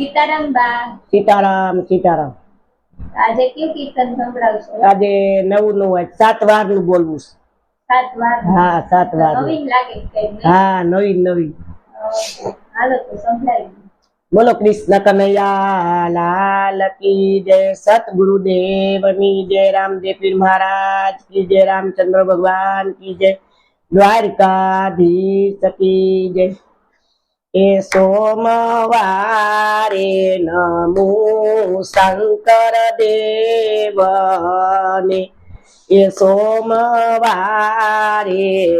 સીતારામ બા. સીતારામ સીતારામ. આજે કયું કીર્તન સંભળાવશો? આજે નવું નવું 7 વાર નું બોલવું છે. 7 વાર? હા 7 વાર. નવીન લાગે કઈ? હા નવીન નવીન. હાલો તો સંભળાવી. બોલો કૃષ્ણ કનૈયા લાલ કી જય, સતગુરુદેવ ની જય, રામદેવ પીર મહારાજ की जय, रामचंद्र भगवान की जय, द्वारकाधीश की जय। ए सोमवारे नमो शंकर देवने, ए सोमवारे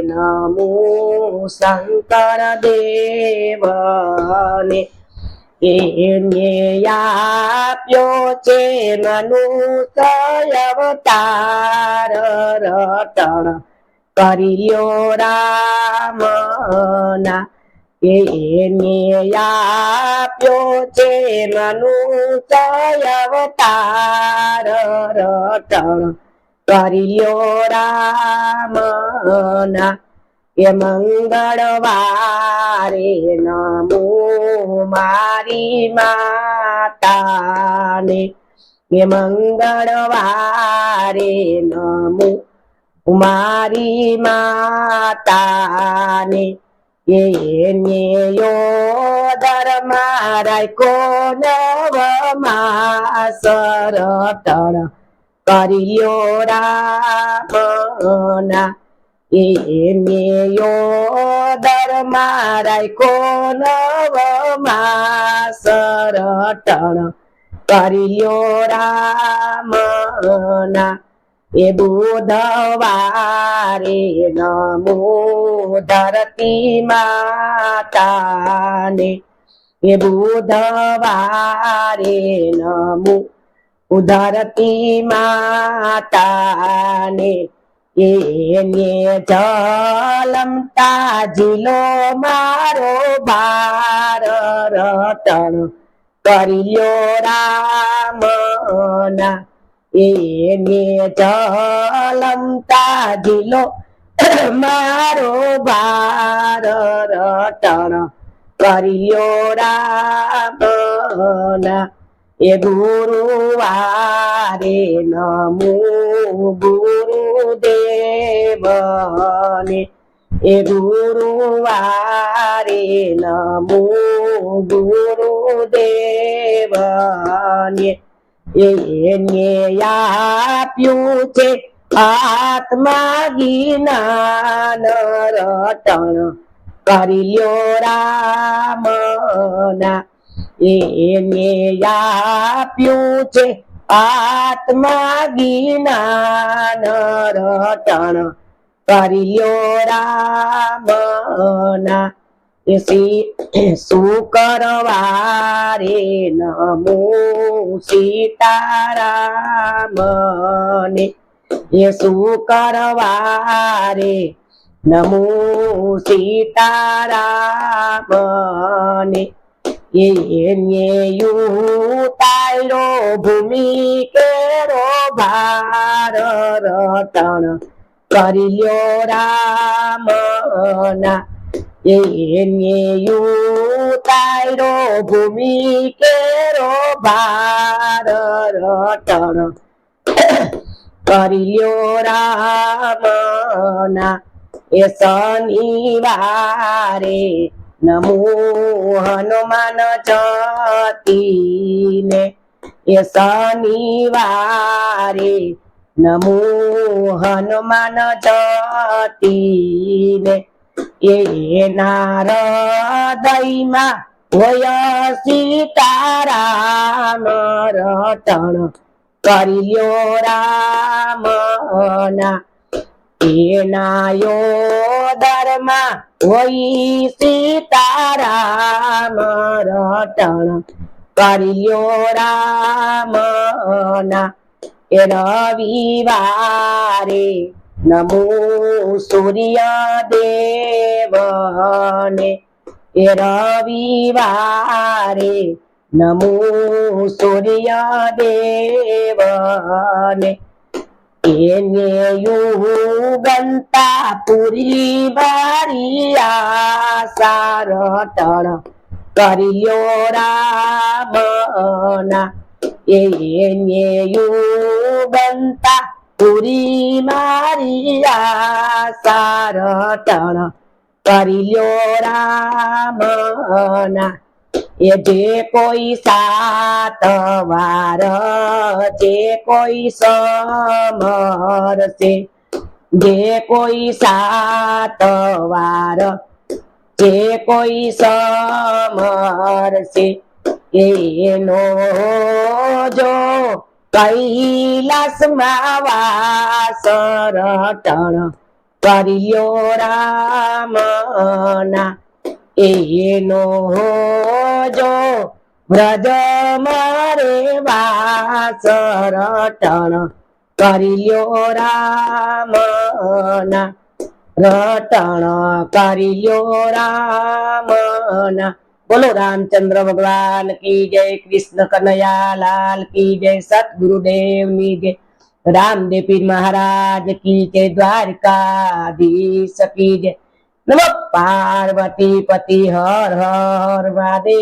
नमो शंकर देवने, એને આપ્યો છે મનુષ્ય અવતાર, રટણ કર્યો રામના, એને આપ્યો છે મનુષ્ય અવતાર, રટણ કર્યો રામના। એ મંગળવારે નમો મારી માતાને, એ મંગળવારે નમો મારી માતાને, એને યોદર રાખ્યો નવ માસ, રટણ કર્યો રામના, એને યોદર રાખ્યો નવ માસ, રટણ કર્યો રામના। એ બુધવારે નમો ધરતી માતાને, એ બુધવારે નમો ધરતી માતાને, એને જલમતા જીલો મારો ભાર, રટણ કર્યો રામના, એને જલમતા જીલો મારો ભાર, રટણ કર્યો રામના। એ ગુરુવારે નમો ગુરુદેવને, એ ગુરુવારે નમો ગુરુદેવને, એને આપ્યું છે આત્મા જ્ઞાન, રટણ કર્યો રામના, એને આપ્યું છે આત્મા જ્ઞાન, રટણ કર્યો રામના। એ શુક્રવારે નમો સીતારામને, એ શુક્રવારે નમો સીતારામને, એને ઉતાર્યો ભૂમિ કેરો ભાર, રટણ કર્યો રામના, એને ઉતાર્યો ભૂમિ કેરો ભાર, રટણ કર્યો રામના। એ શનિવારે નમો હનુમાન જતીને, એ શનિવારે નમો હનુમાન જતીને, એના હૃદયમાં હોય સીતારામ, રટણ કર્યો રામના, એના યોદરમાં હોય સીતારામ, રટણ કર્યો રામના। એ રવિવારે નમો સૂર્ય દેવને, એ રવિવારે નમો સૂર્ય દેવને, એને યુગંતા પૂરી મારી આશા, રટણ કરી લ્યો રામના એને બનતા પૂરી મારી આશા રટણ કરી લ્યો રામના એ જે કોઈ સાત વાર જે કોઈ સમરશે જે કોઈ સાત વાર જે કોઈ સમરશે એનો જો કૈલાસમાં વાસ રટણ કરી લ્યો રામના એનો જો વ્રજ મારે વાસ રટણ કરી લ્યો રામના રટણ કરી લ્યો રામના બોલો રામચંદ્ર ભગવાન કી જય કૃષ્ણ કનૈયા લાલ કી જય સતગુરુદેવ ની જય રામદેવ પીર મહારાજ કી જય દ્વારકાધીશ કી જય નમો પાર્વતી પતિ હર હર મહાદેવ